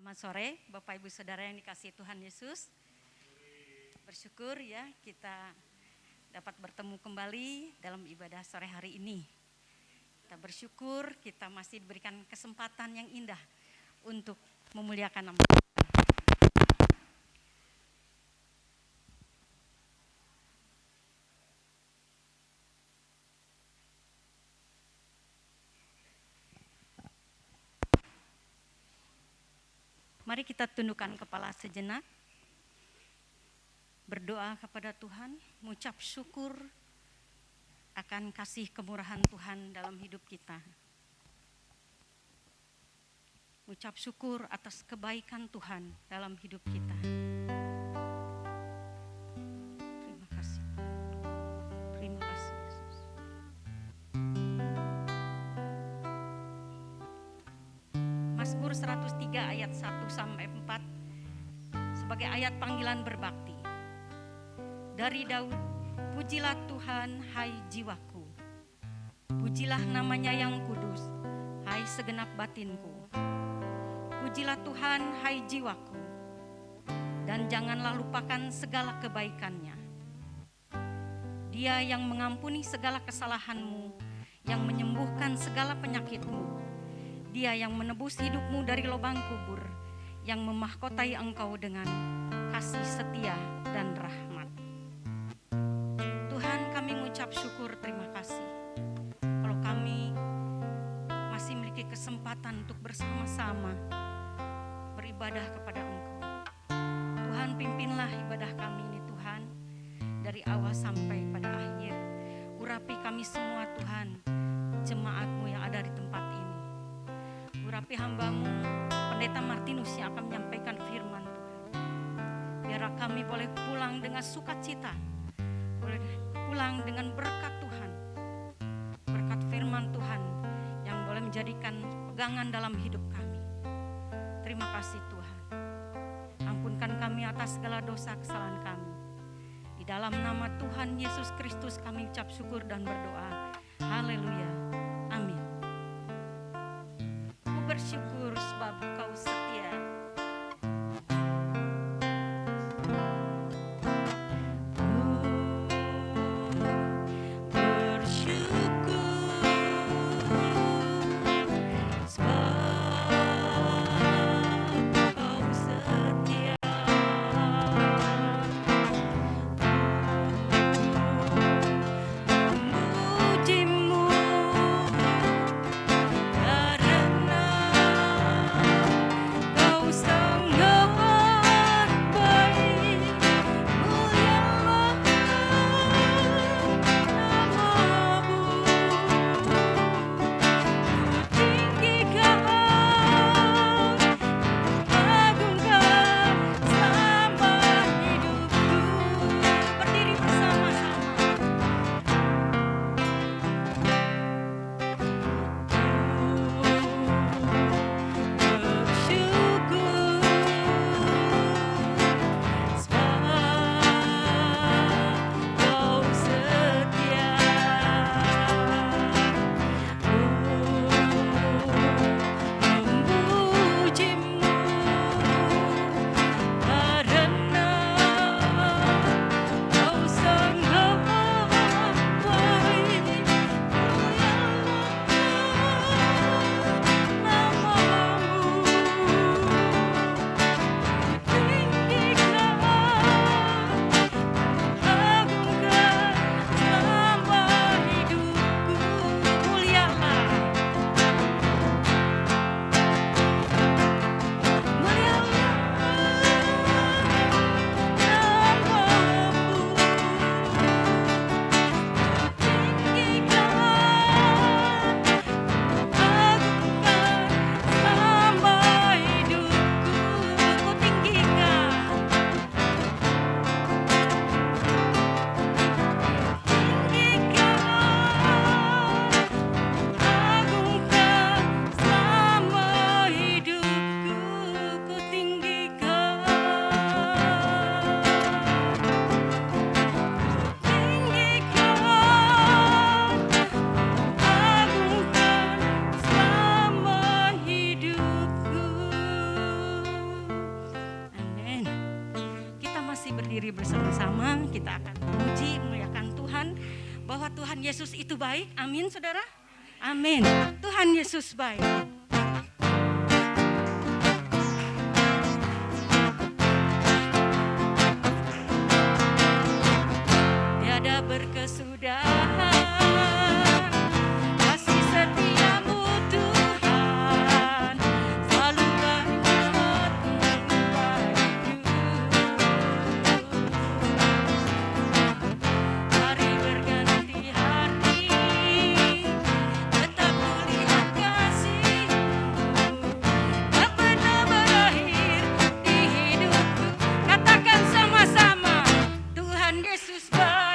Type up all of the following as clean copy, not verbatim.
Selamat sore Bapak Ibu Saudara yang dikasihi Tuhan Yesus. Bersyukur ya kita dapat bertemu kembali dalam ibadah sore hari ini. Kita bersyukur kita masih diberikan kesempatan yang indah untuk memuliakan nama Tuhan. Mari kita tundukkan kepala sejenak, berdoa kepada Tuhan, mengucap syukur akan kasih kemurahan Tuhan dalam hidup kita. Mengucap syukur atas kebaikan Tuhan dalam hidup kita. Terima kasih. Terima kasih Yesus. Mazmur 103 ayat 1 sampai 4 sebagai ayat panggilan berbakti. Dari Daud, pujilah Tuhan hai jiwaku. Pujilah namanya yang kudus, hai segenap batinku. Pujilah Tuhan hai jiwaku, dan janganlah lupakan segala kebaikannya. Dia yang mengampuni segala kesalahanmu, yang menyembuhkan segala penyakitmu. Dia yang menebus hidupmu dari lubang kubur, yang memahkotai engkau dengan kasih setia dan rahmat. Tuhan, kami mengucap syukur, terima kasih. Kalau kami masih memiliki kesempatan untuk bersama-sama beribadah kepada Engkau. Tuhan, pimpinlah ibadah kami ini Tuhan, dari awal sampai pada akhir. Urapi kami semua Tuhan, jemaat-Mu yang ada di tempat ini. Urapi hamba-Mu, Pendeta Martinus yang akan menyampaikan firman Tuhan. Biar kami boleh pulang dengan sukacita, boleh pulang dengan berkat Tuhan, berkat firman Tuhan yang boleh menjadikan pegangan dalam hidup kami. Terima kasih Tuhan. Ampunkan kami atas segala dosa kesalahan kami. Di dalam nama Tuhan Yesus Kristus kami ucap syukur dan berdoa. Haleluya. Amin. Ku bersyukur sebab Kau setia. Karena Tuhan Yesus itu baik. Amin, saudara. Amin. Tuhan Yesus baik. Tiada berkesudahan kasih setiamu Tuhan, selalu baik hari berganti hari, tetap kulihat kasih-Mu, tak pernah berakhir di hidupku. Katakan sama-sama, Tuhan Yesus baik.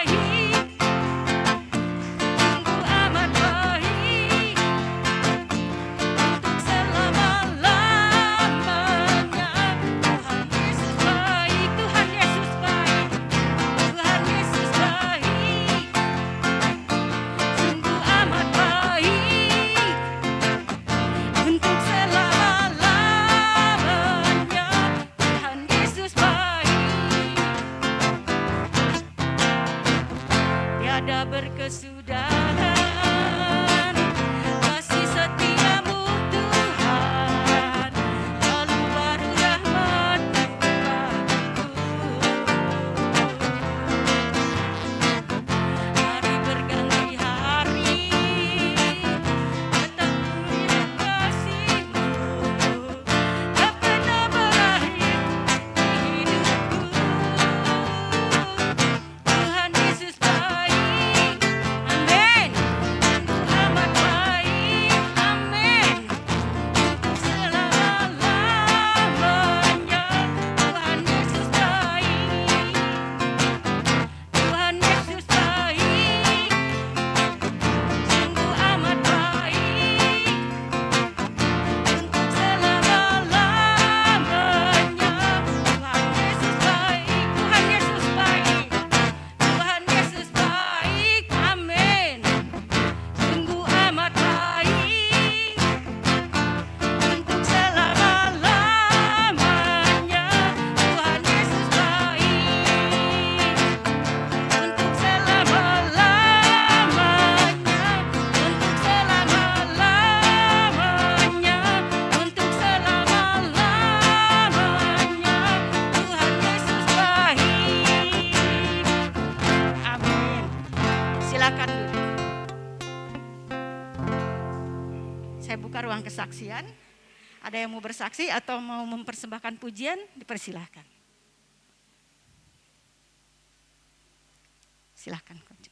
Tiada berkesudahan kasih setiamu Tuhan, lalu baru rahmat-Mu bagiku. Hari berganti hari, tetap kulihat kasih-Mu, tak pernah berakhir di hidupku. Tuhan Yesus baik. Amin. Amat baik. Amin. Untuk selama-lamanya Tuhan Yesus baik. Tuhan Yesus baik. Sungguh amat baik. Untuk selama-lamanya Tuhan Yesus baik. Tuhan Yesus baik. Tuhan Yesus baik. Amin. Sungguh amat baik. Untuk selama-lamanya Tuhan Yesus baik. Untuk selama-lamanya. Untuk selama-lamanya. Untuk selama-lamanya Tuhan Yesus baik. Amin. Silakan duduk. Saya buka ruang kesaksian. Ada yang mau bersaksi atau mau mempersembahkan pujian, dipersilahkan. Silahkan. Kojo.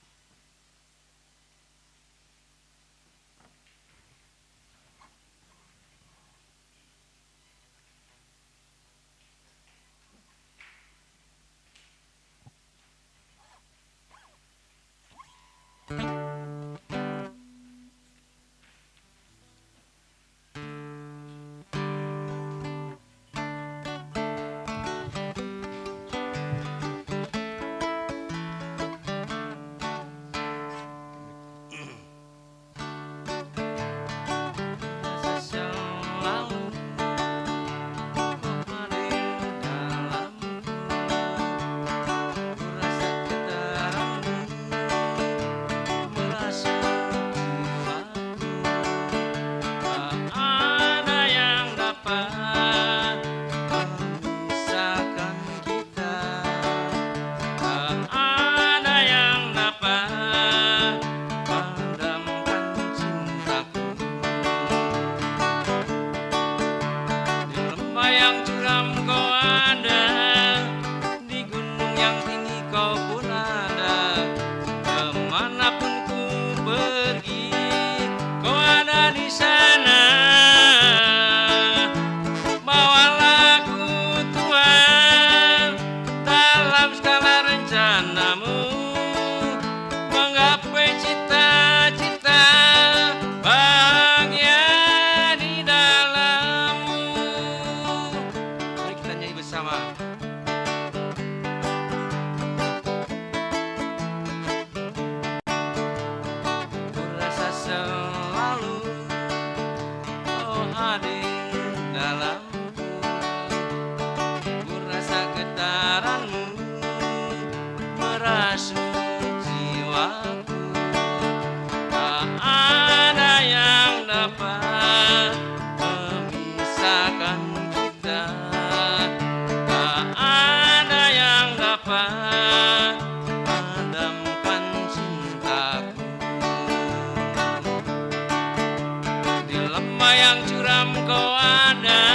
lembah yang curam kau ada,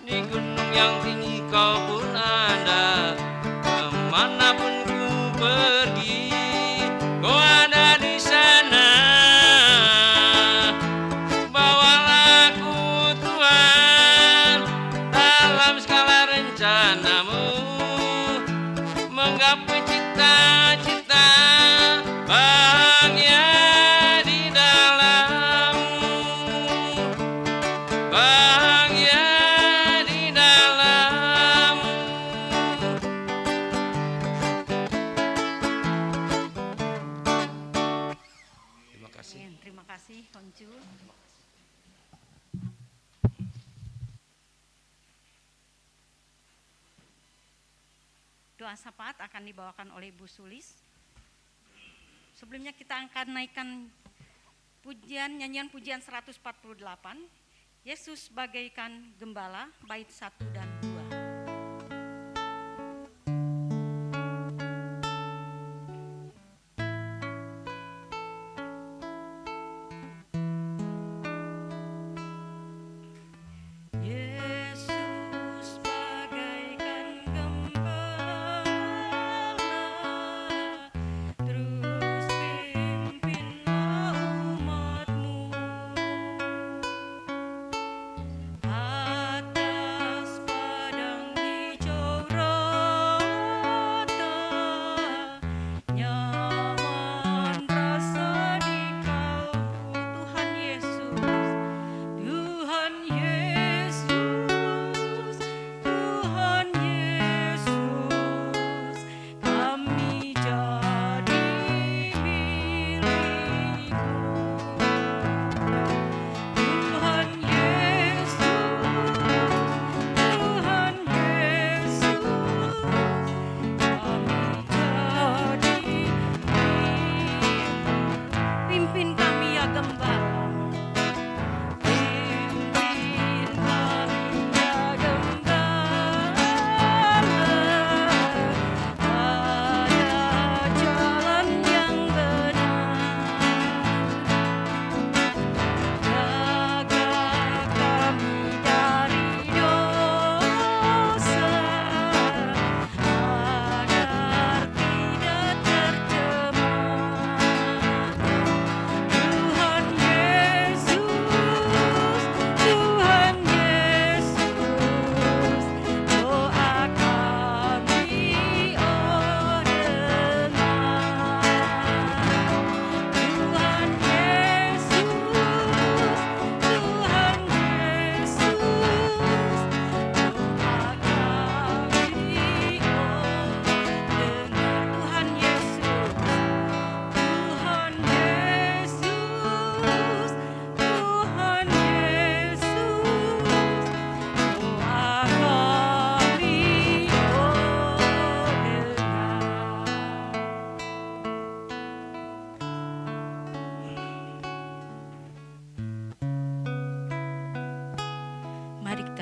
di gunung yang tinggi kau pun ada. Kemanapun ku pergi, kau ada di sana. Bawalah aku Tuhan dalam segala rencanamu, menggapai cita-cita bahagia di dalammu, bahagia di dalammu. Terima kasih. Amin. Terima kasih Honju. Doa syafaat akan dibawakan oleh Ibu Sulis. Sebelumnya kita akan naikkan nyanyian pujian 148, Yesus bagaikan gembala, bait 1 dan 2.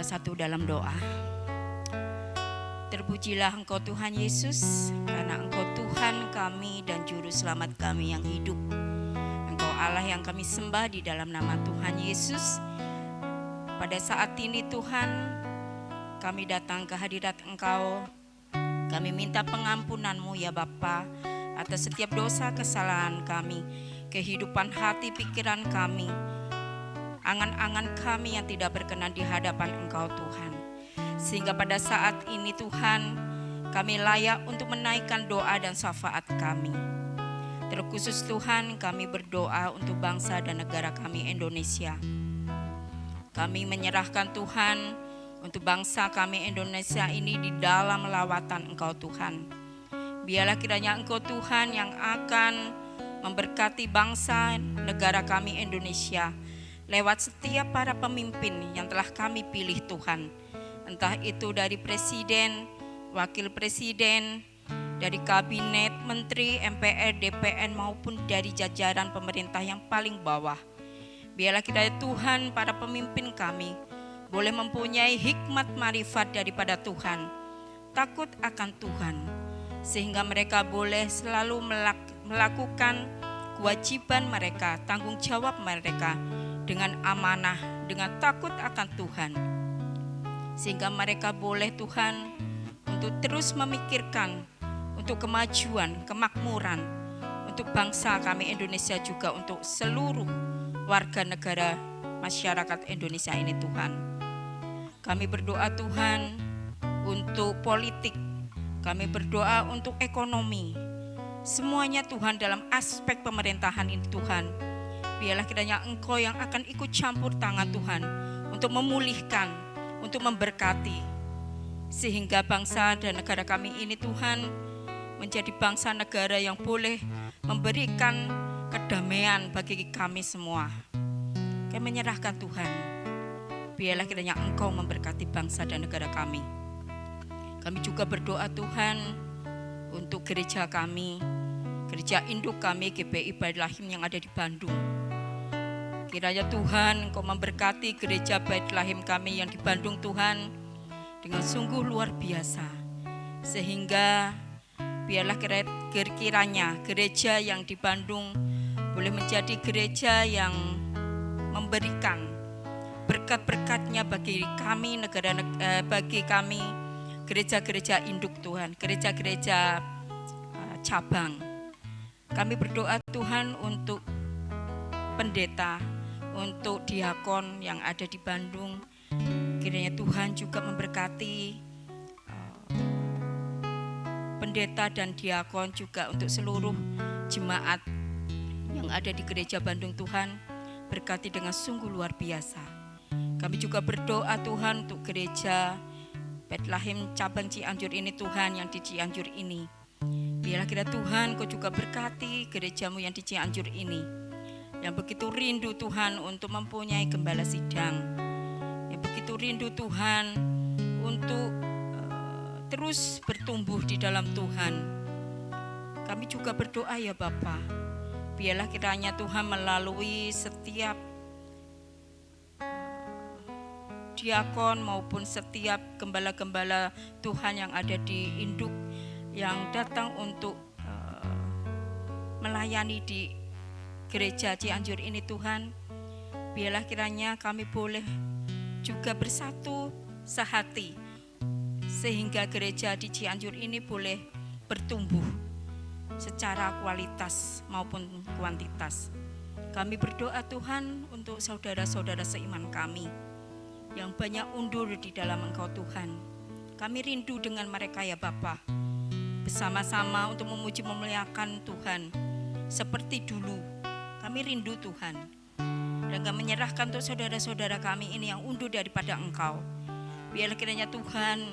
Satu dalam doa. Terpujilah Engkau Tuhan Yesus, karena Engkau Tuhan kami dan Juru Selamat kami yang hidup. Engkau Allah yang kami sembah di dalam nama Tuhan Yesus. Pada saat ini Tuhan, kami datang ke hadirat Engkau. Kami minta pengampunan-Mu ya Bapa atas setiap dosa kesalahan kami, kehidupan hati pikiran kami, angan-angan kami yang tidak berkenan di hadapan Engkau Tuhan. Sehingga pada saat ini Tuhan, kami layak untuk menaikkan doa dan syafaat kami. Terkhusus Tuhan, kami berdoa untuk bangsa dan negara kami Indonesia. Kami menyerahkan Tuhan untuk bangsa kami Indonesia ini di dalam lawatan Engkau Tuhan. Biarlah kiranya Engkau Tuhan yang akan memberkati bangsa negara kami Indonesia lewat setiap para pemimpin yang telah kami pilih Tuhan. Entah itu dari presiden, wakil presiden, dari kabinet, menteri, MPR, DPR maupun dari jajaran pemerintah yang paling bawah. Biarlah kiranya Tuhan para pemimpin kami boleh mempunyai hikmat marifat daripada Tuhan, takut akan Tuhan, sehingga mereka boleh selalu melakukan kewajiban mereka, tanggung jawab mereka dengan amanah, dengan takut akan Tuhan. Sehingga mereka boleh Tuhan untuk terus memikirkan untuk kemajuan, kemakmuran untuk bangsa kami Indonesia, juga untuk seluruh warga negara masyarakat Indonesia ini Tuhan. Kami berdoa Tuhan untuk politik, kami berdoa untuk ekonomi, semuanya Tuhan dalam aspek pemerintahan ini Tuhan. Biarlah kiranya Engkau yang akan ikut campur tangan Tuhan untuk memulihkan, untuk memberkati, sehingga bangsa dan negara kami ini Tuhan menjadi bangsa negara yang boleh memberikan kedamaian bagi kami semua. Kami menyerahkan Tuhan, biarlah kiranya Engkau memberkati bangsa dan negara kami. Kami juga berdoa Tuhan untuk gereja kami, gereja induk kami GPI Bait Lahim yang ada di Bandung. Kiranya Tuhan Engkau memberkati gereja Bait Lahim kami yang di Bandung Tuhan dengan sungguh luar biasa, sehingga biarlah kiranya gereja yang di Bandung boleh menjadi gereja yang memberikan berkat-berkatnya bagi kami bagi kami gereja-gereja induk Tuhan, gereja-gereja cabang. Kami berdoa Tuhan untuk pendeta, untuk diakon yang ada di Bandung. Kiranya Tuhan juga memberkati pendeta dan diakon, juga untuk seluruh jemaat yang ada di gereja Bandung Tuhan, berkati dengan sungguh luar biasa. Kami juga berdoa Tuhan untuk gereja Bait Lahim cabang Cianjur ini Tuhan, yang di Cianjur ini. Biarlah kiranya Tuhan Kau juga berkati gerejamu yang di Cianjur ini, yang begitu rindu Tuhan untuk mempunyai gembala sidang, yang begitu rindu Tuhan untuk terus bertumbuh di dalam Tuhan. Kami juga berdoa ya Bapa, biarlah kiranya Tuhan melalui setiap diakon maupun setiap gembala-gembala Tuhan yang ada di induk, yang datang untuk melayani di gereja Cianjur ini Tuhan, biarlah kiranya kami boleh juga bersatu sehati, sehingga gereja di Cianjur ini boleh bertumbuh secara kualitas maupun kuantitas. Kami berdoa Tuhan untuk saudara-saudara seiman kami yang banyak undur di dalam Engkau Tuhan. Kami rindu dengan mereka ya Bapa, bersama-sama untuk memuji memuliakan Tuhan seperti dulu. Kami rindu Tuhan, dan kami menyerahkan untuk saudara-saudara kami ini yang undur daripada Engkau. Biarlah kiranya Tuhan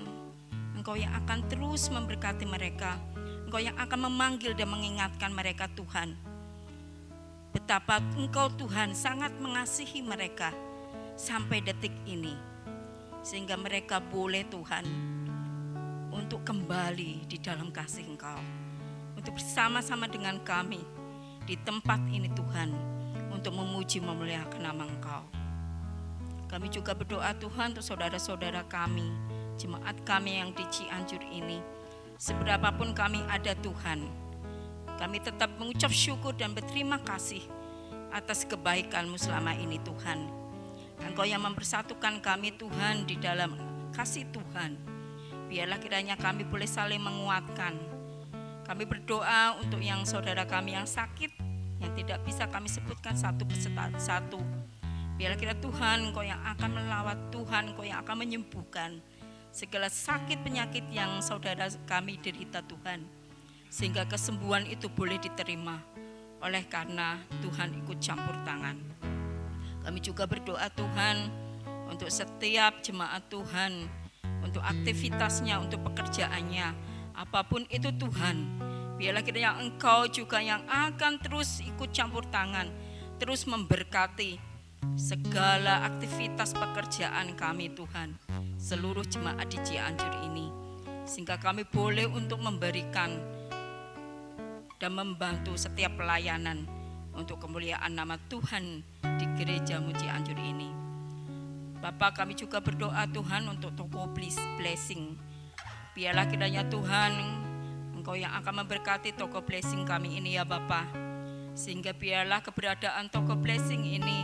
Engkau yang akan terus memberkati mereka, Engkau yang akan memanggil dan mengingatkan mereka Tuhan, betapa Engkau Tuhan sangat mengasihi mereka sampai detik ini, sehingga mereka boleh Tuhan untuk kembali di dalam kasih Engkau, untuk bersama-sama dengan kami di tempat ini Tuhan, untuk memuji memuliakan nama Engkau. Kami juga berdoa Tuhan untuk saudara-saudara kami, jemaat kami yang di Cianjur ini, seberapapun kami ada Tuhan, kami tetap mengucap syukur dan berterima kasih atas kebaikan-Mu selama ini Tuhan. Engkau yang mempersatukan kami Tuhan di dalam kasih Tuhan. Biarlah kiranya kami boleh saling menguatkan. Kami berdoa untuk yang saudara kami yang sakit, yang tidak bisa kami sebutkan satu persatu. Biarlah kiranya Tuhan Engkau yang akan melawat, Tuhan Engkau yang akan menyembuhkan segala sakit penyakit yang saudara kami derita Tuhan, sehingga kesembuhan itu boleh diterima oleh karena Tuhan ikut campur tangan. Kami juga berdoa Tuhan untuk setiap jemaat Tuhan, untuk aktivitasnya, untuk pekerjaannya, apapun itu Tuhan. Biarlah kiranya Engkau juga yang akan terus ikut campur tangan, terus memberkati segala aktivitas pekerjaan kami Tuhan, seluruh jemaat di Cianjur ini, sehingga kami boleh untuk memberikan dan membantu setiap pelayanan untuk kemuliaan nama Tuhan di gereja-Mu Cianjur ini. Bapa, kami juga berdoa Tuhan untuk toko blessing. Biarlah kiranya Tuhan Engkau yang akan memberkati toko blessing kami ini ya Bapa, sehingga biarlah keberadaan toko blessing ini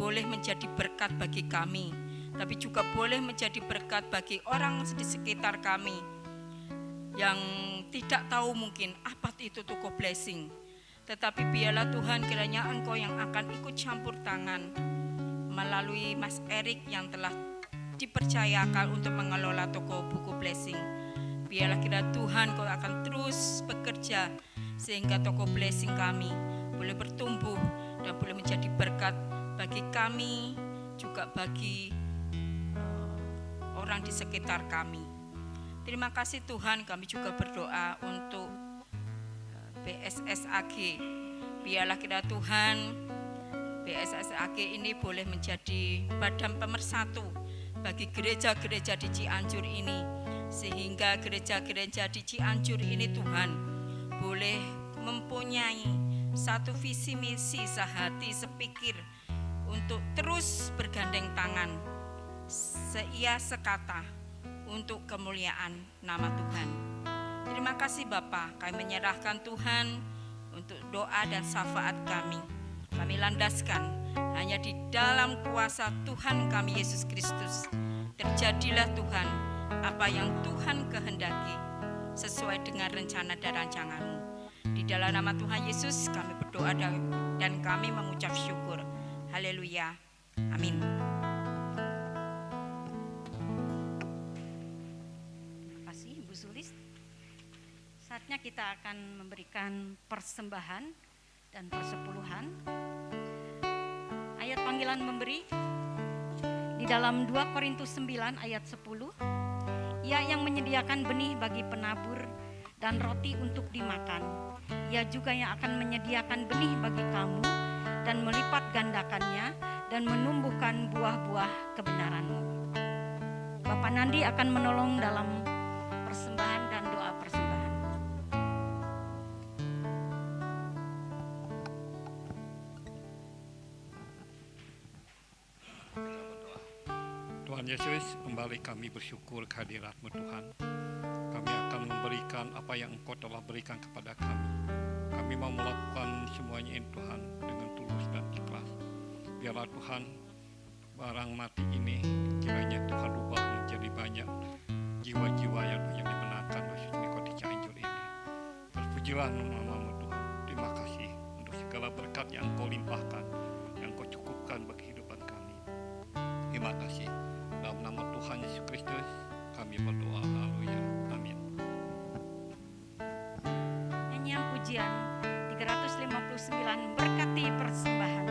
boleh menjadi berkat bagi kami, tapi juga boleh menjadi berkat bagi orang di sekitar kami yang tidak tahu mungkin apa itu toko blessing. Tetapi biarlah Tuhan kiranya Engkau yang akan ikut campur tangan melalui Mas Erik yang telah dipercayakan untuk mengelola toko buku blessing. Biarlah kiranya Tuhan Kau akan terus bekerja sehingga toko blessing kami boleh bertumbuh dan boleh menjadi berkat bagi kami, juga bagi orang di sekitar kami. Terima kasih Tuhan, kami juga berdoa untuk BSSAG. Biarlah kiranya Tuhan BSSAG ini boleh menjadi badan pemersatu bagi gereja-gereja di Cianjur ini, sehingga gereja-gereja di Cianjur ini Tuhan boleh mempunyai satu visi misi sehati sepikir untuk terus bergandeng tangan seia sekata untuk kemuliaan nama Tuhan. Terima kasih Bapa, kami menyerahkan Tuhan untuk doa dan syafaat kami. Kami landaskan hanya di dalam kuasa Tuhan kami Yesus Kristus. Terjadilah Tuhan apa yang Tuhan kehendaki sesuai dengan rencana dan rancangan-Mu. Di dalam nama Tuhan Yesus kami berdoa dan kami mengucap syukur. Haleluya. Amin. Terima kasih Ibu Sulis. Saatnya kita akan memberikan persembahan dan persepuluhan. Ayat panggilan memberi di dalam 2 Korintus 9 ayat 10. Ia yang menyediakan benih bagi penabur dan roti untuk dimakan. Ia juga yang akan menyediakan benih bagi kamu dan melipat gandakannya dan menumbuhkan buah-buah kebenaranmu. Bapak Nandi akan menolong dalam persembahan dan doa persembahan. Tuhan Yesus, kembali kami bersyukur kehadirat-Mu Tuhan. Kami akan memberikan apa yang Engkau telah berikan kepada kami. Kami mau melakukan semuanya ini Tuhan dengan tulus dan ikhlas. Biarlah Tuhan barang mati ini kiranya Tuhan rubah menjadi banyak jiwa-jiwa yang dimenangkan khususnya Kota Cianjur ini. Terpujilah nama-Mu Tuhan. Terima kasih untuk segala berkat yang Engkau limpahkan, yang Engkau cukupkan bagi kehidupan kami. Terima kasih. Dalam nama Tuhan Yesus Kristus kami berdoa. Haleluya. Amin. Nyanyian pujian 359 berkati persembahan.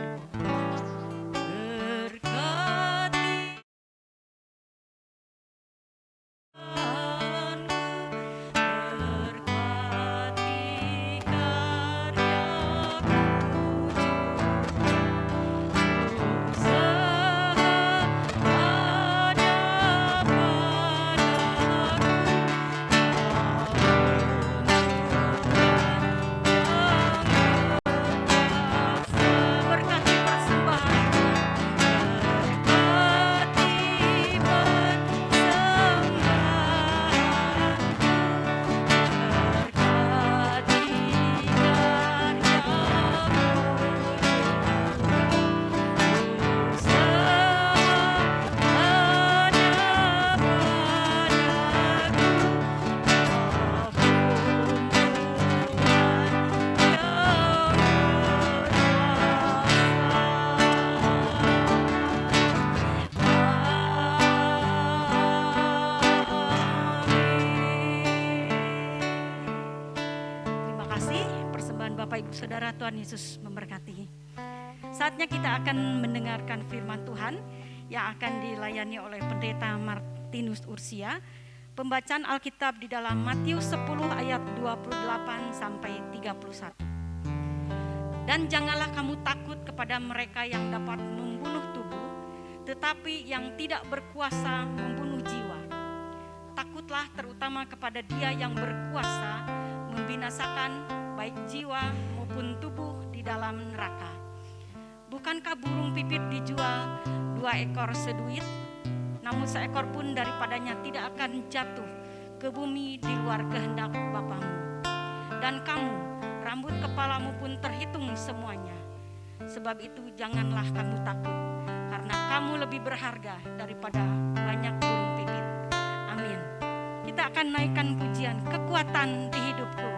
Saudara, Tuhan Yesus memberkati. Saatnya kita akan mendengarkan firman Tuhan yang akan dilayani oleh Pendeta Martinus Ursia. Pembacaan Alkitab di dalam Matius 10 ayat 28 sampai 31. Dan janganlah kamu takut kepada mereka yang dapat membunuh tubuh, tetapi yang tidak berkuasa membunuh jiwa. Takutlah terutama kepada Dia yang berkuasa membinasakan baik jiwa maupun tubuh di dalam neraka. Bukankah burung pipit dijual 2 ekor seduit? Namun seekor pun daripadanya tidak akan jatuh ke bumi di luar kehendak Bapamu. Dan kamu, rambut kepalamu pun terhitung semuanya. Sebab itu janganlah kamu takut, karena kamu lebih berharga daripada banyak burung pipit. Amin. Kita akan naikkan pujian kekuatan di hidupku.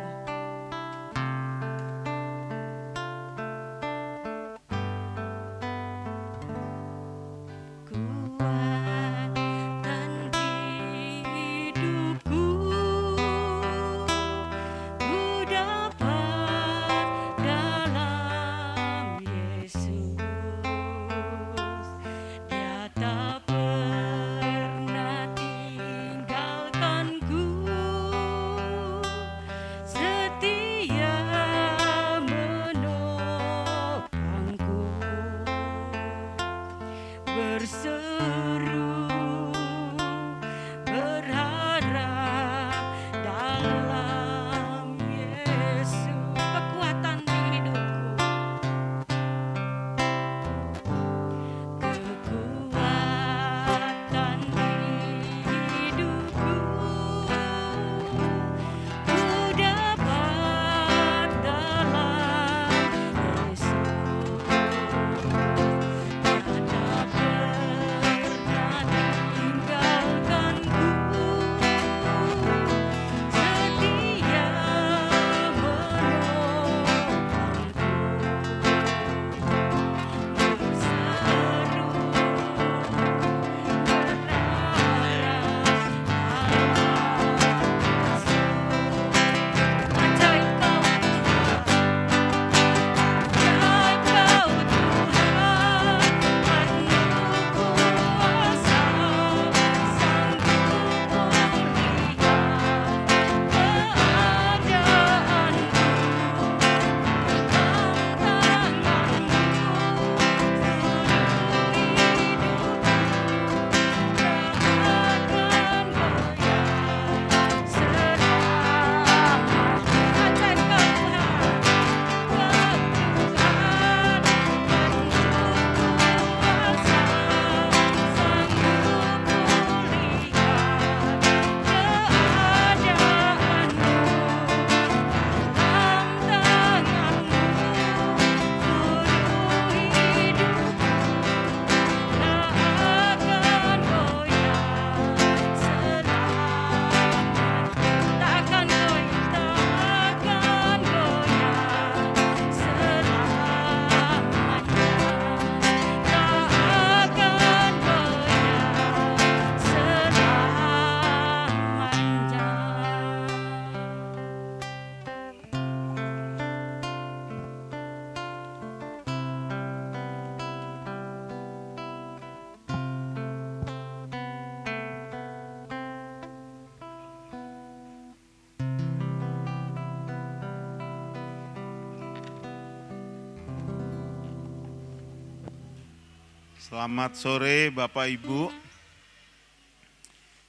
Selamat sore Bapak Ibu.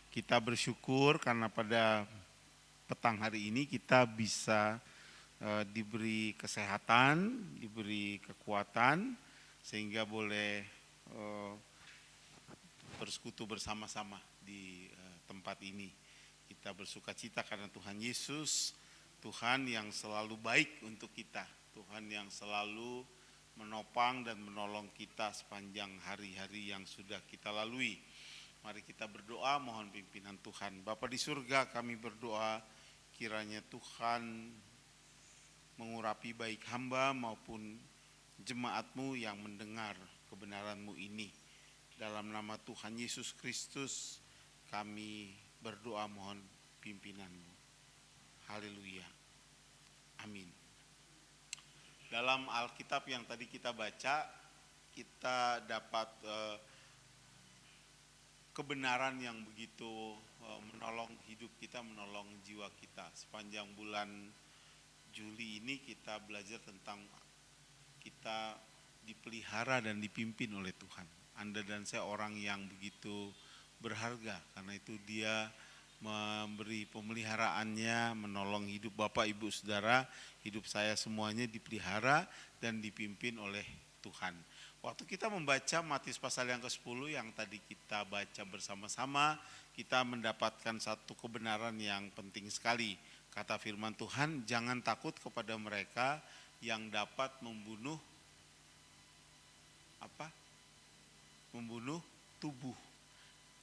Kita bersyukur karena pada petang hari ini kita bisa diberi kesehatan, diberi kekuatan sehingga boleh bersekutu bersama-sama di tempat ini. Kita bersukacita karena Tuhan Yesus, Tuhan yang selalu baik untuk kita, Tuhan yang selalu menopang dan menolong kita sepanjang hari-hari yang sudah kita lalui. Mari kita berdoa mohon pimpinan Tuhan. Bapa di surga, kami berdoa kiranya Tuhan mengurapi baik hamba maupun jemaat-Mu yang mendengar kebenaran-Mu ini. Dalam nama Tuhan Yesus Kristus kami berdoa mohon pimpinan-Mu. Haleluya. Amin. Dalam Alkitab yang tadi kita baca, kita dapat kebenaran yang begitu menolong hidup kita, menolong jiwa kita. Sepanjang bulan Juli ini kita belajar tentang kita dipelihara dan dipimpin oleh Tuhan. Anda dan saya orang yang begitu berharga, karena itu Dia memberi pemeliharaannya, menolong hidup Bapak, Ibu, Saudara, hidup saya semuanya dipelihara dan dipimpin oleh Tuhan. Waktu kita membaca Matius pasal yang ke-10 yang tadi kita baca bersama-sama, kita mendapatkan satu kebenaran yang penting sekali. Kata firman Tuhan, jangan takut kepada mereka yang dapat membunuh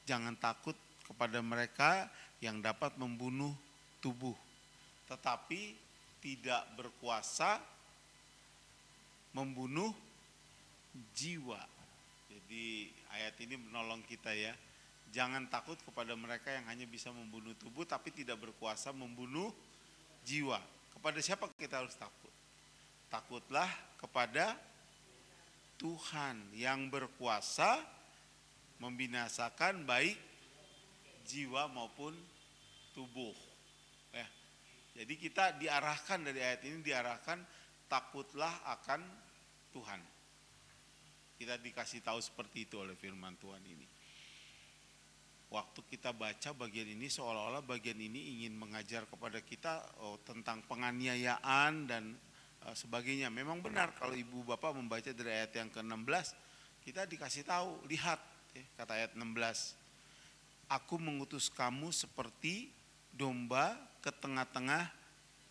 Jangan takut kepada mereka yang dapat membunuh tubuh, tetapi tidak berkuasa membunuh jiwa. Jadi ayat ini menolong kita ya. Jangan takut kepada mereka yang hanya bisa membunuh tubuh tapi tidak berkuasa membunuh jiwa. Kepada siapa kita harus takut? Takutlah kepada Tuhan yang berkuasa membinasakan baik jiwa maupun tubuh. Ya. Jadi kita diarahkan dari ayat ini, diarahkan takutlah akan Tuhan. Kita dikasih tahu seperti itu oleh firman Tuhan ini. Waktu kita baca bagian ini seolah-olah bagian ini ingin mengajar kepada kita tentang penganiayaan dan sebagainya. Memang benar kalau ibu bapak membaca dari ayat yang ke-16, kita dikasih tahu, lihat kata ayat 16. Aku mengutus kamu seperti domba ke tengah-tengah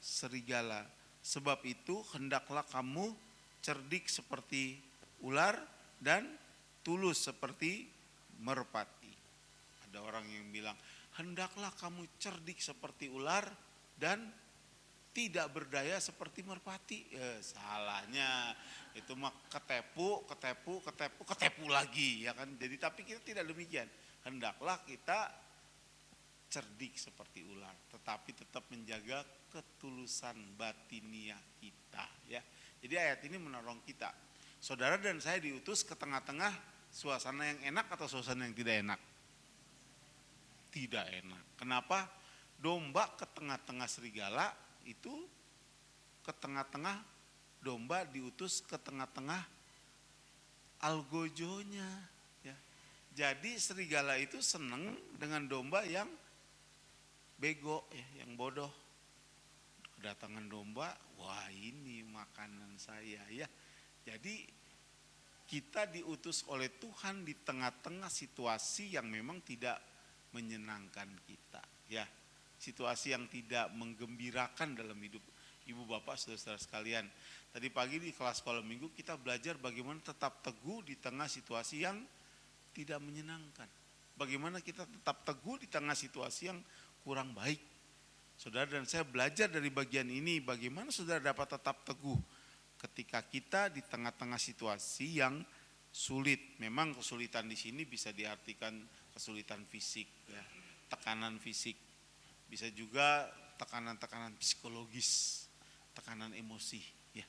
serigala. Sebab itu hendaklah kamu cerdik seperti ular dan tulus seperti merpati. Ada orang yang bilang, hendaklah kamu cerdik seperti ular dan tidak berdaya seperti merpati. Salahnya, itu mah ketepu lagi ya kan. Jadi tapi kita tidak demikian. Hendaklah kita cerdik seperti ular, tetapi tetap menjaga ketulusan batiniah kita ya. Jadi ayat ini menolong kita. Saudara dan saya diutus ke tengah-tengah suasana yang enak atau suasana yang tidak enak? Tidak enak. Kenapa? Domba ke tengah-tengah serigala itu ke tengah-tengah domba diutus ke tengah-tengah algojonya ya. Jadi serigala itu seneng dengan domba yang bego ya, yang bodoh. Kedatangan domba, wah ini makanan saya ya. Jadi kita diutus oleh Tuhan di tengah-tengah situasi yang memang tidak menyenangkan kita ya, situasi yang tidak menggembirakan dalam hidup ibu bapak saudara-saudara sekalian. Tadi pagi di kelas sekolah minggu kita belajar bagaimana tetap teguh di tengah situasi yang tidak menyenangkan. Bagaimana kita tetap teguh di tengah situasi yang kurang baik. Saudara dan saya belajar dari bagian ini bagaimana saudara dapat tetap teguh ketika kita di tengah-tengah situasi yang sulit. Memang kesulitan di sini bisa diartikan kesulitan fisik ya, tekanan fisik. Bisa juga tekanan-tekanan psikologis, tekanan emosi ya.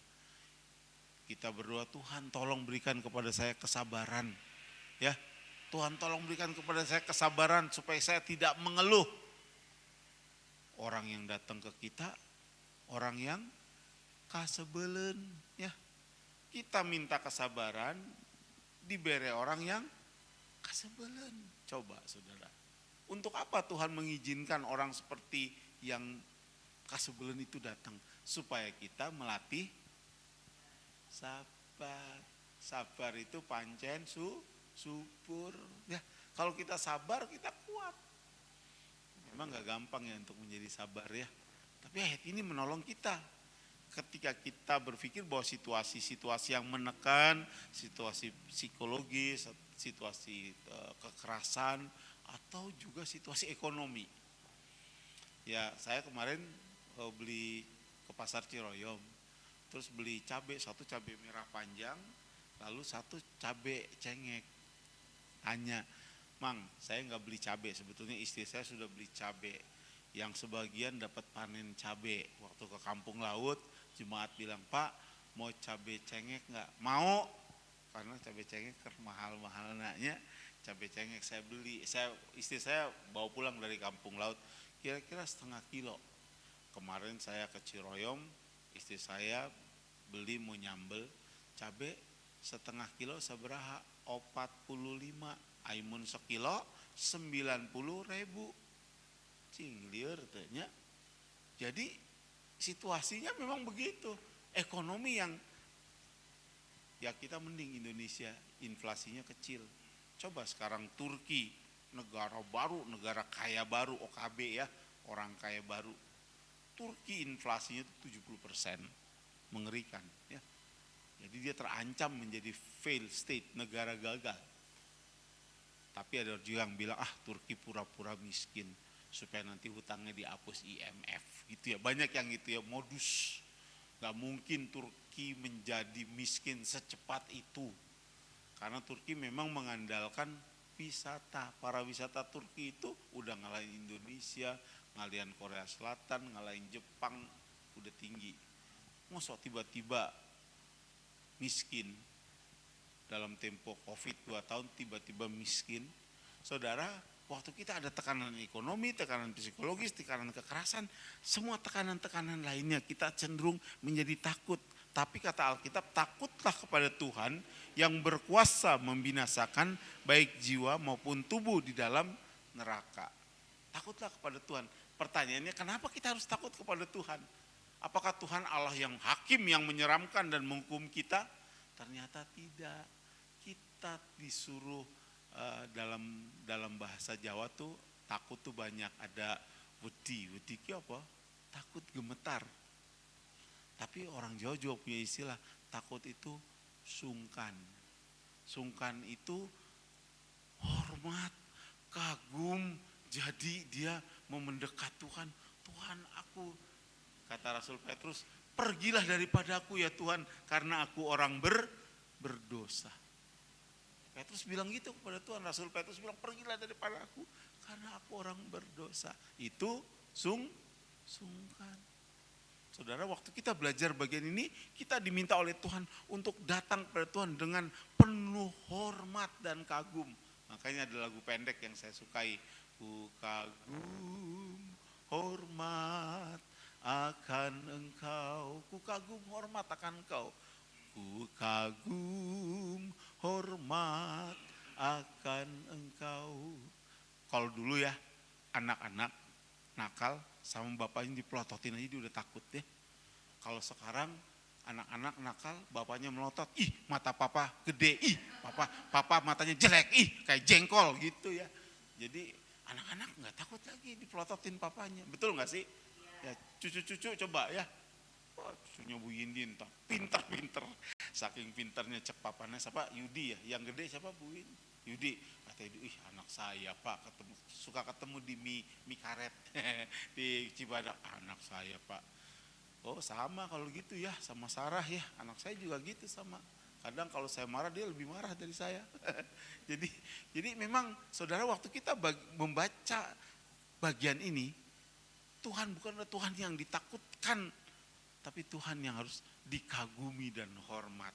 Kita berdoa, Tuhan tolong berikan kepada saya kesabaran ya. Tuhan tolong berikan kepada saya kesabaran supaya saya tidak mengeluh. Orang yang datang ke kita, orang yang kasebelen ya. Kita minta kesabaran, diberi orang yang kasebelen. Coba saudara, untuk apa Tuhan mengizinkan orang seperti yang kasebelen itu datang? Supaya kita melatih sabar. Sabar itu pancen subur ya. Kalau kita sabar kita kuat. Memang gak gampang ya untuk menjadi sabar ya. Tapi ayat ini menolong kita. Ketika kita berpikir bahwa situasi-situasi yang menekan, situasi psikologis, situasi kekerasan, atau juga situasi ekonomi. Ya saya kemarin beli ke pasar Ciroyom, terus beli cabai, satu cabai merah panjang, lalu satu cabai cengek. Tanya, Mang, saya nggak beli cabai, sebetulnya istri saya sudah beli cabai. Yang sebagian dapat panen cabai. Waktu ke kampung laut, jemaat bilang, Pak mau cabai cengek nggak? Mau, karena cabai cengek mahal-mahal naknya. Cabai cengek saya beli, istri saya bawa pulang dari kampung laut, kira-kira setengah kilo. Kemarin saya ke Ciroyom, istri saya beli mau nyambel, cabai setengah kilo sabaraha 45, aimun sekilo 90.000. Cinglieur tanya. Jadi situasinya memang begitu. Ekonomi yang ya kita mending Indonesia inflasinya kecil. Coba sekarang Turki, negara baru, negara kaya baru, OKB ya, orang kaya baru. Turki inflasinya itu 70%, mengerikan ya. Jadi dia terancam menjadi failed state, negara gagal. Tapi ada juga yang bilang, Turki pura-pura miskin supaya nanti hutangnya dihapus IMF gitu ya. Banyak yang gitu ya, modus. Gak mungkin Turki menjadi miskin secepat itu. Karena Turki memang mengandalkan wisata. Para wisata Turki itu udah ngalahin Indonesia, ngalahin Korea Selatan, ngalahin Jepang, udah tinggi. Masa tiba-tiba miskin dalam tempo COVID 2 tahun tiba-tiba miskin. Saudara, waktu kita ada tekanan ekonomi, tekanan psikologis, tekanan kekerasan, semua tekanan-tekanan lainnya kita cenderung menjadi takut. Tapi kata Alkitab, takutlah kepada Tuhan yang berkuasa membinasakan baik jiwa maupun tubuh di dalam neraka. Takutlah kepada Tuhan. Pertanyaannya, kenapa kita harus takut kepada Tuhan? Apakah Tuhan Allah yang hakim, yang menyeramkan dan menghukum kita? Ternyata tidak. Kita disuruh dalam bahasa Jawa tuh takut tuh banyak, ada wedi ki apa? Takut gemetar. Tapi orang Jawa juga punya istilah, takut itu sungkan. Sungkan itu hormat, kagum, jadi dia mau mendekat Tuhan. Tuhan, aku, kata Rasul Petrus, pergilah daripadaku ya Tuhan, karena aku orang berdosa. Petrus bilang gitu kepada Tuhan, Rasul Petrus bilang, pergilah daripada aku karena aku orang berdosa. Itu sungkan. Saudara, waktu kita belajar bagian ini, kita diminta oleh Tuhan untuk datang kepada Tuhan dengan penuh hormat dan kagum. Makanya ada lagu pendek yang saya sukai, ku kagum hormat akan engkau, ku kagum hormat akan engkau. Ku kagum hormat akan engkau. Kalau dulu ya, anak-anak nakal sama bapaknya dipelototin aja dia udah takut ya. Kalau sekarang anak-anak nakal, bapaknya melotot, ih mata papa gede, ih papa matanya jelek, ih kayak jengkol gitu ya. Jadi anak-anak nggak takut lagi dipelototin papanya, betul nggak sih? Ya cucu-cucu coba ya. Oh, cucunya Bu Yindin, pinter-pinter. Saking pinternya cek papanya siapa? Yudi ya. Yang gede siapa? Bu Yudi. Kata Yudi, ih anak saya Pak, suka ketemu di mie karet di Cibadak. Anak saya Pak. Oh sama kalau gitu ya, sama Sarah ya. Anak saya juga gitu sama. Kadang kalau saya marah dia lebih marah dari saya. jadi memang saudara, waktu kita membaca bagian ini, Tuhan bukanlah Tuhan yang ditakutkan, tapi Tuhan yang harus dikagumi dan hormat.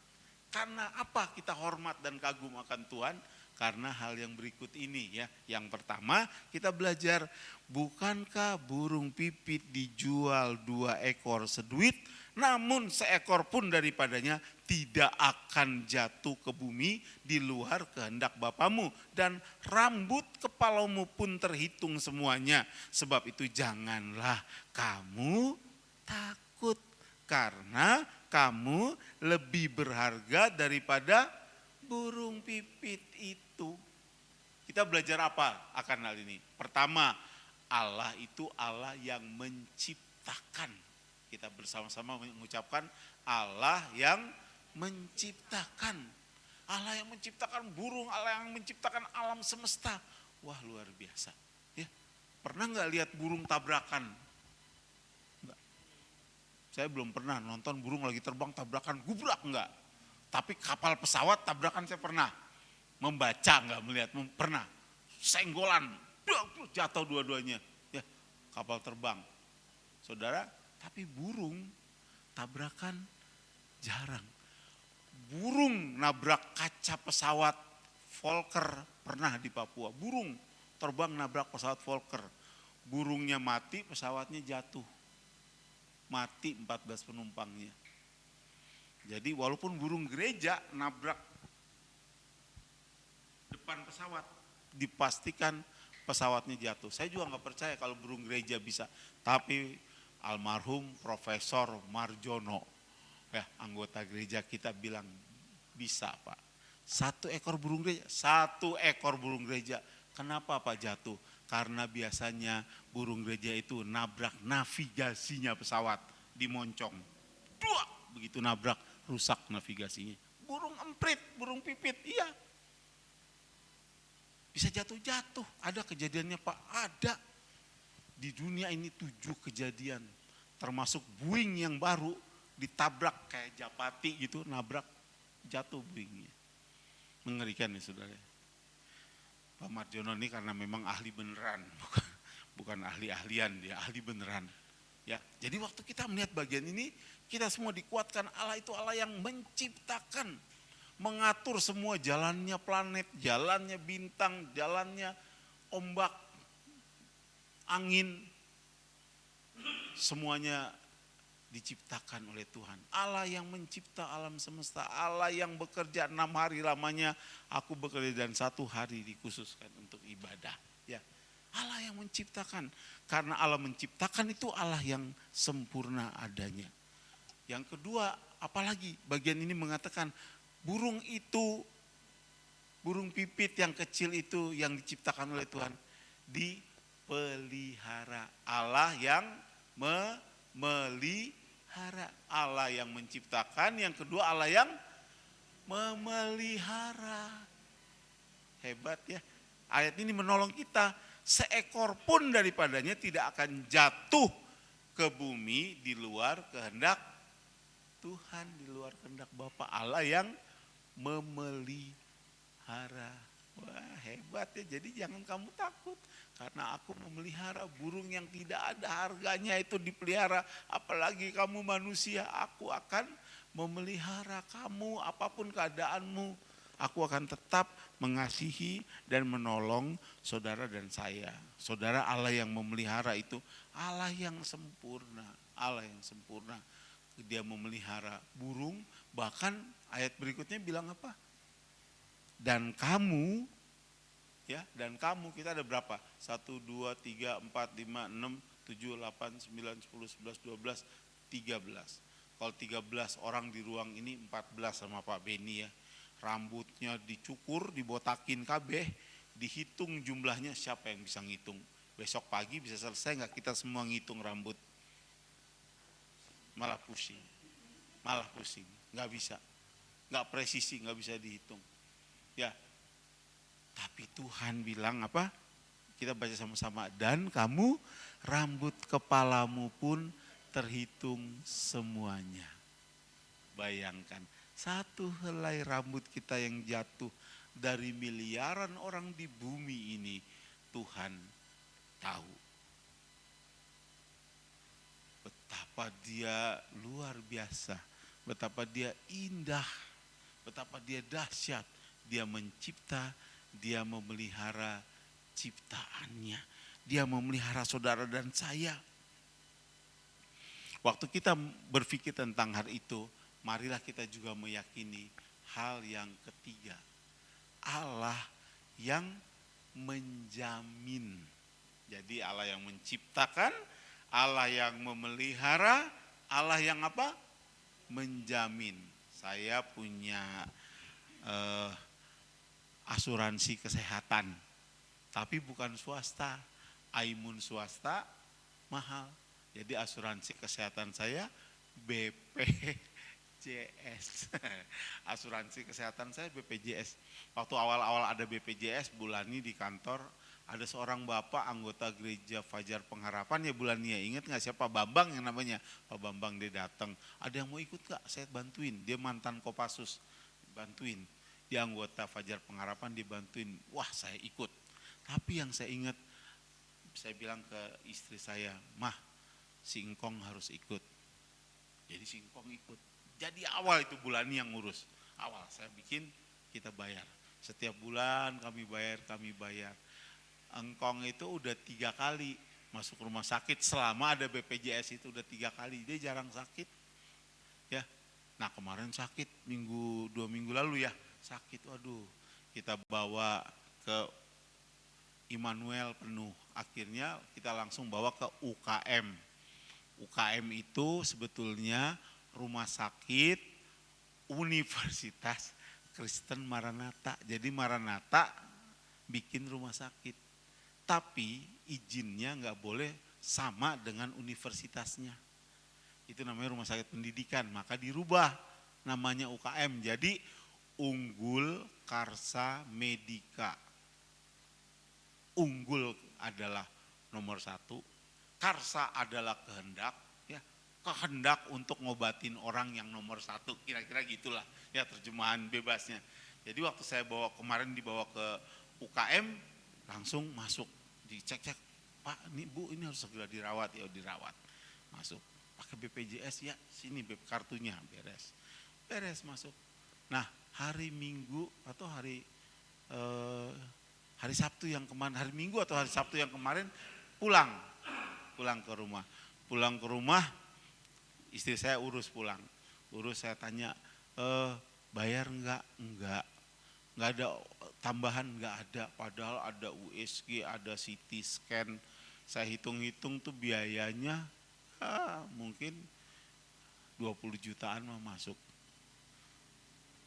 Karena apa kita hormat dan kagum akan Tuhan? Karena hal yang berikut ini ya. Yang pertama, kita belajar, bukankah burung pipit dijual 2 ekor seduit, namun seekor pun daripadanya tidak akan jatuh ke bumi di luar kehendak Bapamu, dan rambut kepalamu pun terhitung semuanya. Sebab itu janganlah kamu takut, karena kamu lebih berharga daripada burung pipit itu. Kita belajar apa akan hal ini? Pertama, Allah itu Allah yang menciptakan. Kita bersama-sama mengucapkan Allah yang menciptakan. Allah yang menciptakan burung, Allah yang menciptakan alam semesta. Wah luar biasa. Ya, pernah nggak lihat burung tabrakan? Saya belum pernah nonton burung lagi terbang tabrakan gubrak enggak. Tapi kapal pesawat tabrakan saya pernah. Membaca enggak melihat, pernah. Senggolan, jatuh dua-duanya. Ya, kapal terbang. Saudara, tapi burung tabrakan jarang. Burung nabrak kaca pesawat Fokker pernah di Papua. Burung terbang nabrak pesawat Fokker. Burungnya mati, pesawatnya jatuh. Mati 14 penumpangnya. Jadi walaupun burung gereja nabrak depan pesawat, dipastikan pesawatnya jatuh. Saya juga nggak percaya kalau burung gereja bisa. Tapi almarhum Profesor Marjono, ya, anggota gereja kita bilang bisa Pak. 1 ekor burung gereja, 1 ekor burung gereja. Kenapa Pak jatuh? Karena biasanya burung gereja itu nabrak navigasinya pesawat, dimoncong. Begitu nabrak, rusak navigasinya. Burung emprit, burung pipit, iya. Bisa jatuh-jatuh, ada kejadiannya Pak, ada. Di dunia ini 7 kejadian, termasuk Boeing yang baru ditabrak kayak Japati gitu, nabrak, jatuh Boeingnya. Mengerikan ya saudara. Pak Marjono ini karena memang ahli beneran, bukan ahli-ahlian, dia ahli beneran. Ya, jadi waktu kita melihat bagian ini, kita semua dikuatkan. Allah itu Allah yang menciptakan, mengatur semua jalannya planet, jalannya bintang, jalannya ombak, angin, semuanya diciptakan oleh Tuhan. Allah yang mencipta alam semesta, Allah yang bekerja 6 hari lamanya, aku bekerja dan 1 hari dikhususkan untuk ibadah. Ya, Allah yang menciptakan. Karena Allah menciptakan itu Allah yang sempurna adanya. Yang kedua, apalagi bagian ini mengatakan burung itu, burung pipit yang kecil itu yang diciptakan oleh Tuhan, dipelihara. Allah yang memelihara. Allah yang menciptakan, yang kedua Allah yang memelihara. Hebat ya. Ayat ini menolong kita, seekor pun daripadanya tidak akan jatuh ke bumi di luar kehendak Tuhan, di luar kehendak Bapa. Allah yang memelihara. Wah hebat ya, jadi jangan kamu takut. Karena aku memelihara burung yang tidak ada harganya itu dipelihara. Apalagi kamu manusia, aku akan memelihara kamu apapun keadaanmu. Aku akan tetap mengasihi dan menolong saudara dan saya. Saudara, Allah yang memelihara itu Allah yang sempurna. Allah yang sempurna. Dia memelihara burung, bahkan ayat berikutnya bilang apa? Dan kamu, ya, dan kamu, kita ada berapa? 1, 2, 3, 4, 5, 6, 7, 8, 9, 10, 11, 12, 13. Kalau 13 orang di ruang ini, 14 sama Pak Beni ya. Rambutnya dicukur, dibotakin kabeh, dihitung jumlahnya, siapa yang bisa ngitung? Besok pagi bisa selesai nggak kita semua ngitung rambut? Malah pusing, nggak bisa, nggak presisi, nggak bisa dihitung. Ya, tapi Tuhan bilang apa? Kita baca sama-sama, dan kamu rambut kepalamu pun terhitung semuanya. Bayangkan, 1 helai rambut kita yang jatuh dari miliaran orang di bumi ini, Tuhan tahu. Betapa dia luar biasa, betapa dia indah, betapa dia dahsyat. Dia mencipta, dia memelihara ciptaannya. Dia memelihara saudara dan saya. Waktu kita berpikir tentang hal itu, marilah kita juga meyakini hal yang ketiga. Allah yang menjamin. Jadi Allah yang menciptakan, Allah yang memelihara, Allah yang apa? Menjamin. Saya punya asuransi kesehatan, tapi bukan swasta, Aimun swasta mahal. Jadi asuransi kesehatan saya BPJS. Asuransi kesehatan saya BPJS. Waktu awal-awal ada BPJS, Bulani di kantor, ada seorang bapak anggota gereja Fajar Pengharapan ya Bulani ya, ingat gak siapa? Bambang yang namanya, Pak Bambang, dia datang. Ada yang mau ikut gak? Saya bantuin, dia mantan Kopassus, bantuin. Dia anggota Fajar Pengharapan, dibantuin. Wah saya ikut. Tapi yang saya ingat, saya bilang ke istri saya, Mah, si Engkong harus ikut. Jadi si Engkong ikut. Jadi awal itu Bulani yang ngurus. Awal saya bikin, kita bayar. Setiap bulan kami bayar. Engkong itu udah 3 kali masuk rumah sakit. Selama ada BPJS itu udah 3 kali. Dia jarang sakit. Ya. Nah kemarin sakit 2 minggu lalu ya. Sakit, waduh, kita bawa ke Immanuel penuh. Akhirnya kita langsung bawa ke UKM. UKM itu sebetulnya rumah sakit Universitas Kristen Maranatha. Jadi Maranatha bikin rumah sakit. Tapi izinnya nggak boleh sama dengan universitasnya. Itu namanya rumah sakit pendidikan, maka dirubah namanya UKM. Jadi Unggul Karsa Medika. unggul adalah nomor satu, karsa adalah kehendak, ya kehendak untuk ngobatin orang yang nomor satu, kira-kira gitulah ya terjemahan bebasnya. Jadi waktu saya kemarin dibawa ke UKM, langsung masuk dicek-cek, Pak ini Bu ini harus segera dirawat, ya dirawat, masuk pakai BPJS, ya sini kartunya, beres masuk. Nah hari Minggu atau hari Sabtu yang kemarin, hari Minggu atau hari Sabtu yang kemarin pulang ke rumah, istri saya urus saya tanya, bayar enggak ada tambahan, enggak ada, padahal ada USG, ada CT scan, saya hitung-hitung tuh biayanya mungkin 20 jutaan masuk.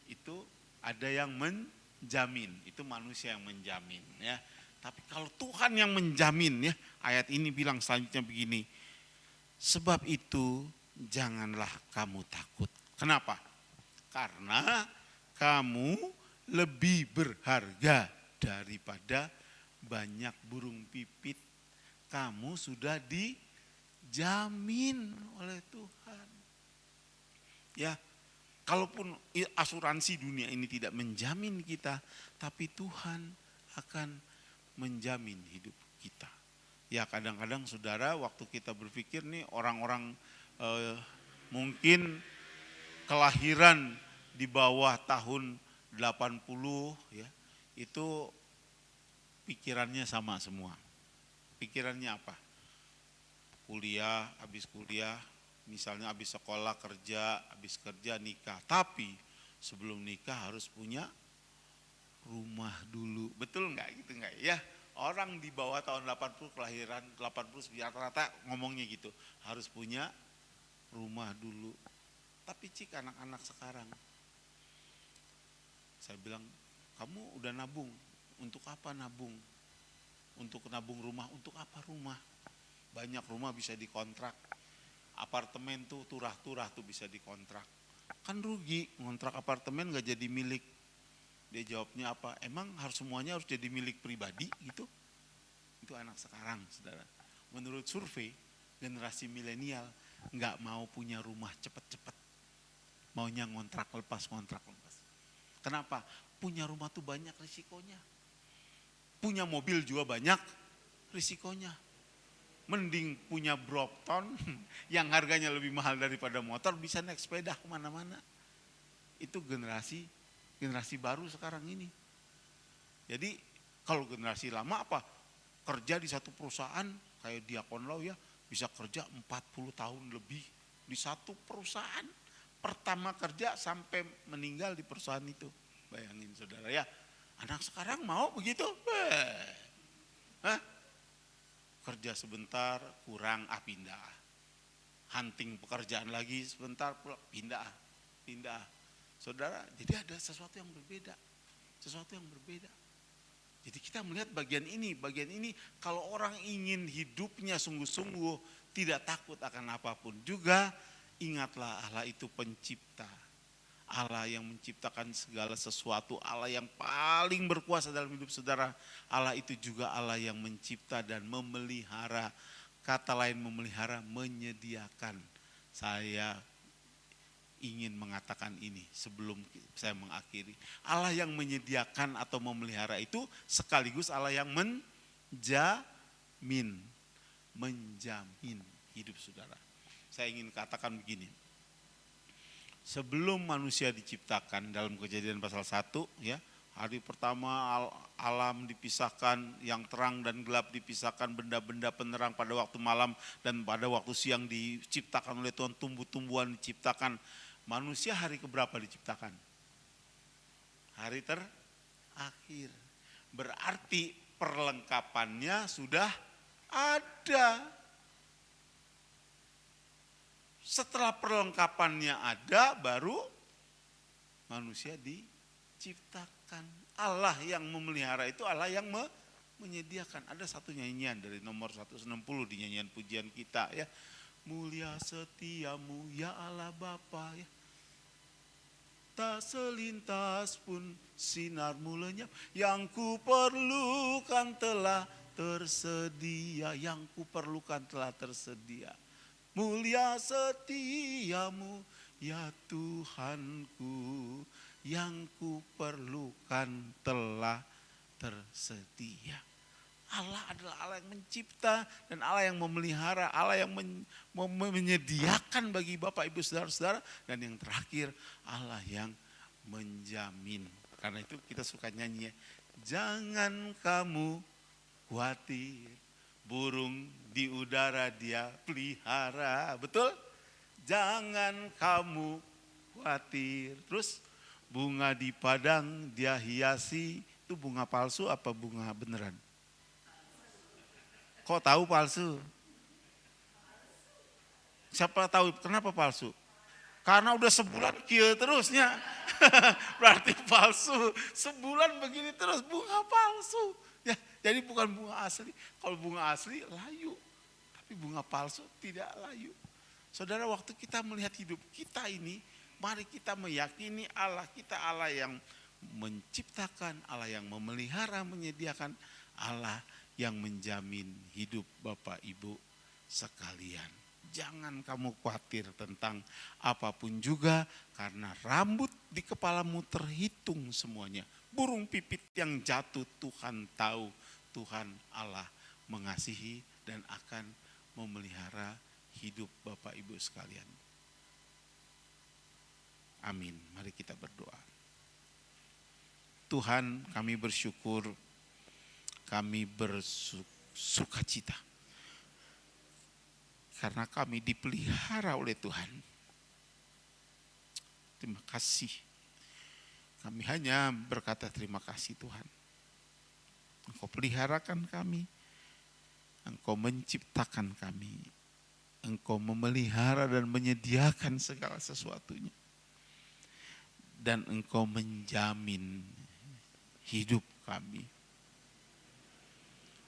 Itu ada yang menjamin, itu manusia yang menjamin ya. Tapi kalau Tuhan yang menjamin ya, ayat ini bilang selanjutnya begini, sebab itu janganlah kamu takut. Kenapa? Karena kamu lebih berharga daripada banyak burung pipit. Kamu sudah dijamin oleh Tuhan. Ya, kalaupun asuransi dunia ini tidak menjamin kita, tapi Tuhan akan menjamin hidup kita. Ya kadang-kadang saudara waktu kita berpikir nih orang-orang mungkin kelahiran di bawah tahun 80 ya, itu pikirannya sama semua. Pikirannya apa? Habis kuliah, misalnya habis sekolah habis kerja nikah. Tapi sebelum nikah harus punya rumah dulu. Betul enggak gitu enggak ya? Orang di bawah tahun 80 kelahiran 80 rata-rata ngomongnya gitu. Harus punya rumah dulu. Tapi cik anak-anak sekarang, saya bilang, kamu udah nabung, untuk apa nabung? Untuk nabung rumah, untuk apa rumah? Banyak rumah bisa dikontrak, apartemen tuh turah-turah tuh bisa dikontrak. Kan rugi, ngontrak apartemen gak jadi milik. Dia jawabnya apa? Emang semuanya harus jadi milik pribadi gitu? Itu anak sekarang saudara. Menurut survei, generasi milenial gak mau punya rumah cepet-cepet. Maunya ngontrak lepas. Kenapa? Punya rumah tuh banyak risikonya. Punya mobil juga banyak risikonya. Mending punya Brompton yang harganya lebih mahal daripada motor, bisa naik sepeda kemana-mana. Itu generasi baru sekarang ini. Jadi kalau generasi lama apa? Kerja di satu perusahaan kayak Diakon Lau ya, bisa kerja 40 tahun lebih di satu perusahaan. Pertama kerja sampai meninggal di perusahaan itu. Bayangin saudara ya, anak sekarang mau begitu? Kerja sebentar kurang, pindah. Hunting pekerjaan lagi sebentar pindah. Saudara, jadi ada sesuatu yang berbeda. Jadi kita melihat bagian ini kalau orang ingin hidupnya sungguh-sungguh, tidak takut akan apapun juga, ingatlah Allah itu pencipta. Allah yang menciptakan segala sesuatu, Allah yang paling berkuasa dalam hidup saudara. Allah itu juga Allah yang mencipta dan memelihara. Kata lain memelihara, menyediakan. Saya ingin mengatakan ini sebelum saya mengakhiri. Allah yang menyediakan atau memelihara itu sekaligus Allah yang menjamin hidup saudara. Saya ingin katakan begini. Sebelum manusia diciptakan dalam Kejadian pasal 1 ya, hari pertama alam dipisahkan, yang terang dan gelap dipisahkan, benda-benda penerang pada waktu malam dan pada waktu siang diciptakan oleh Tuhan, tumbuh-tumbuhan diciptakan. Manusia hari keberapa diciptakan? Hari terakhir. Berarti perlengkapannya sudah ada. Setelah perlengkapannya ada, baru manusia diciptakan. Allah yang memelihara itu Allah yang menyediakan. Ada satu nyanyian dari nomor 160 di nyanyian pujian kita ya. Mulia setiamu ya Allah Bapa ya. Tak selintas pun sinarmu lenyap, yang ku perlukan telah tersedia, yang kuperlukan telah tersedia. Mulia setiamu ya Tuhanku, yang kuperlukan telah tersedia. Allah adalah Allah yang mencipta dan Allah yang memelihara, Allah yang menyediakan bagi Bapak Ibu Saudara-saudara, dan yang terakhir Allah yang menjamin. Karena itu kita suka nyanyi ya, jangan kamu khawatir, burung di udara dia pelihara, betul? Jangan kamu khawatir. Terus bunga di padang dia hiasi, itu bunga palsu apa bunga beneran? Kok tahu palsu? Siapa tahu kenapa palsu? Karena udah sebulan kia terusnya. Berarti palsu. Sebulan begini terus bunga palsu. Ya, jadi bukan bunga asli. Kalau bunga asli layu. Tapi bunga palsu tidak layu. Saudara, waktu kita melihat hidup kita ini, mari kita meyakini Allah kita Allah yang menciptakan, Allah yang memelihara, menyediakan, Allah yang menjamin hidup Bapak Ibu sekalian. Jangan kamu khawatir tentang apapun juga, karena rambut di kepalamu terhitung semuanya. Burung pipit yang jatuh Tuhan tahu, Tuhan Allah mengasihi dan akan memelihara hidup Bapak Ibu sekalian. Amin. Mari kita berdoa. Tuhan, kami bersyukur, kami bersukacita karena kami dipelihara oleh Tuhan. Terima kasih. Kami hanya berkata terima kasih Tuhan. Engkau peliharakan kami, Engkau menciptakan kami, Engkau memelihara dan menyediakan segala sesuatunya. Dan Engkau menjamin hidup kami.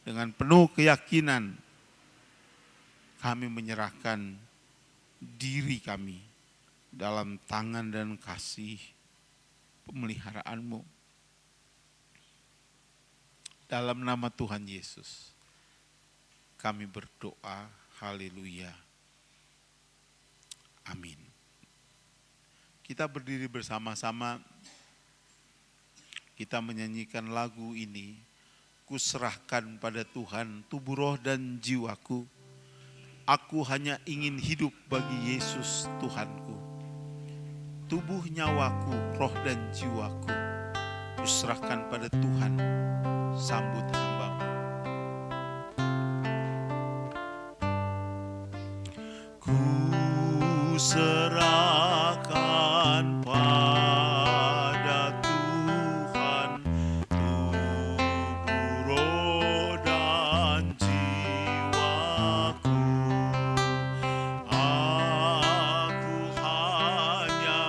Dengan penuh keyakinan kami menyerahkan diri kami dalam tangan dan kasih pemeliharaan-Mu. Dalam nama Tuhan Yesus kami berdoa, haleluya, amin. Kita berdiri bersama-sama, kita menyanyikan lagu ini. Kuserahkan pada Tuhan tubuh, roh dan jiwaku. Aku hanya ingin hidup bagi Yesus Tuhanku. Tubuh, nyawaku, roh dan jiwaku, kuserahkan pada Tuhan. Sambut hamba-Mu. Kuserahkan pada Tuhan tubuh, roh dan jiwaku. Aku hanya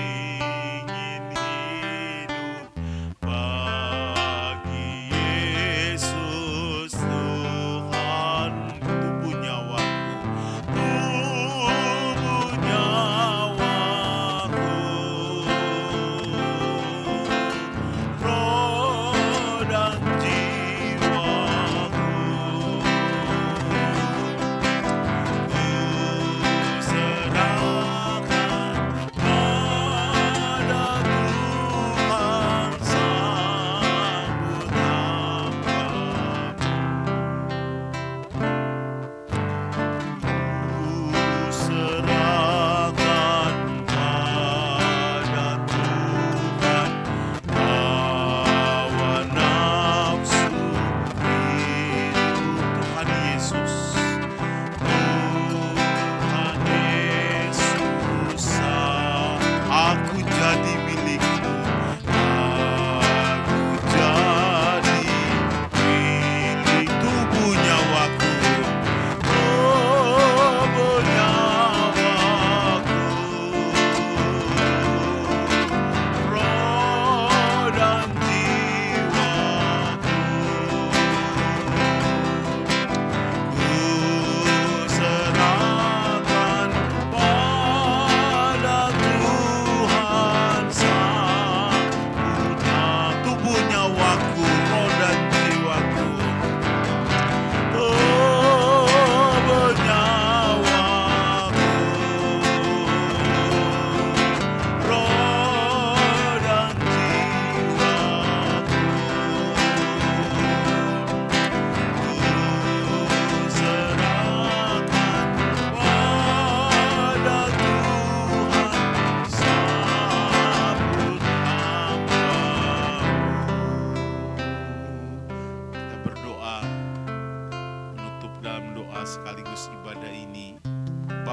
ingin hidup bagi Yesus Tuhan. Tubuh, nyawaku, tubuh,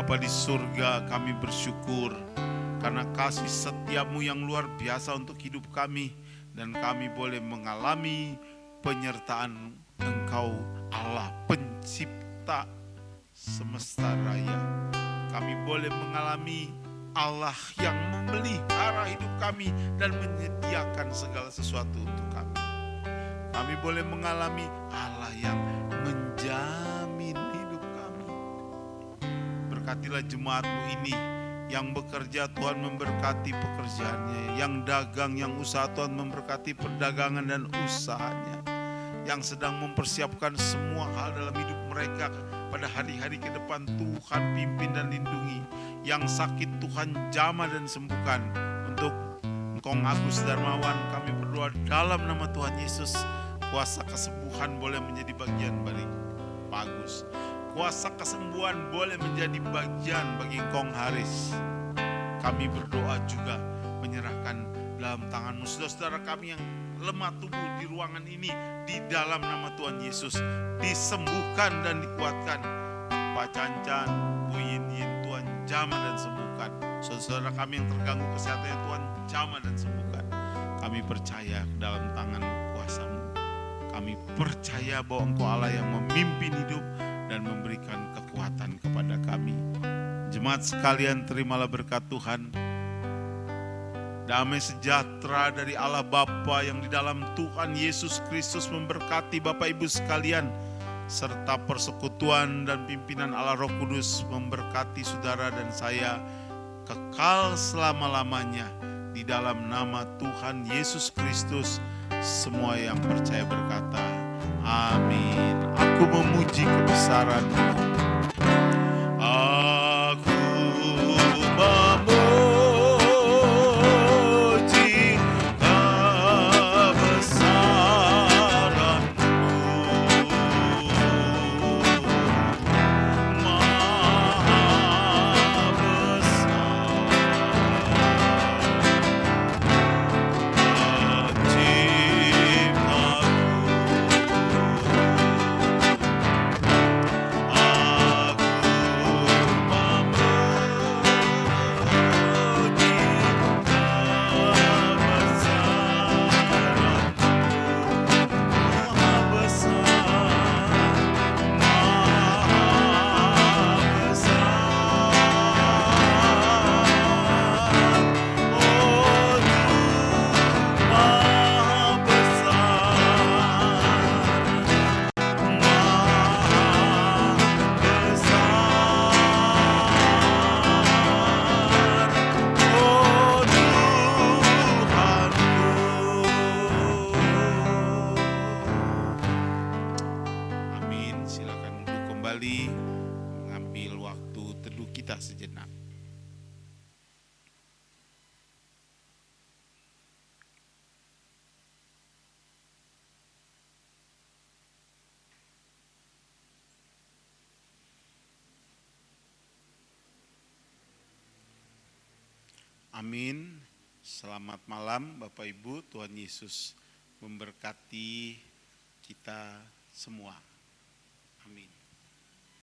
Bapa di surga, kami bersyukur karena kasih setiamu yang luar biasa untuk hidup kami, dan kami boleh mengalami penyertaan Engkau, Allah pencipta semesta raya. Kami boleh mengalami Allah yang memelihara hidup kami dan menyediakan segala sesuatu untuk kami. Kami boleh mengalami Allah yang menjamin hidup kami. Berkatilah jemaat-Mu ini yang bekerja, Tuhan memberkati pekerjaannya, yang dagang, yang usaha, Tuhan memberkati perdagangan dan usahanya, yang sedang mempersiapkan semua hal dalam hidup mereka pada hari-hari ke depan, Tuhan pimpin dan lindungi. Yang sakit Tuhan jamah dan sembuhkan. Untuk Engkong Agus Darmawan kami berdoa dalam nama Tuhan Yesus, kuasa kesembuhan boleh menjadi bagian bagi Pak Agus. Kuasa kesembuhan boleh menjadi bagian bagi Engkong Haris. Kami berdoa juga menyerahkan dalam tangan-Mu saudara-saudara kami yang lemah tubuh di ruangan ini, di dalam nama Tuhan Yesus disembuhkan dan dikuatkan. Pak Cancan, Bu Yin, Tuhan jamah dan sembuhkan. Saudara-saudara kami yang terganggu kesehatannya, Tuhan jamah dan sembuhkan. Kami percaya dalam tangan kuasa-Mu. Kami percaya bahwa Engkau Allah yang memimpin hidup dan memberikan kekuatan kepada kami. Jemaat sekalian, terimalah berkat Tuhan. Damai sejahtera dari Allah Bapa yang di dalam Tuhan Yesus Kristus memberkati Bapak Ibu sekalian, serta persekutuan dan pimpinan Allah Roh Kudus memberkati saudara dan saya kekal selama-lamanya. Di dalam nama Tuhan Yesus Kristus, semua yang percaya berkata, amin. Aku memuji kebesaran-Mu. Aku memuji kebesaran-Mu, Maha besar mengambil waktu teduh kita sejenak. Amin. Selamat malam Bapak Ibu, Tuhan Yesus memberkati kita semua. Amin.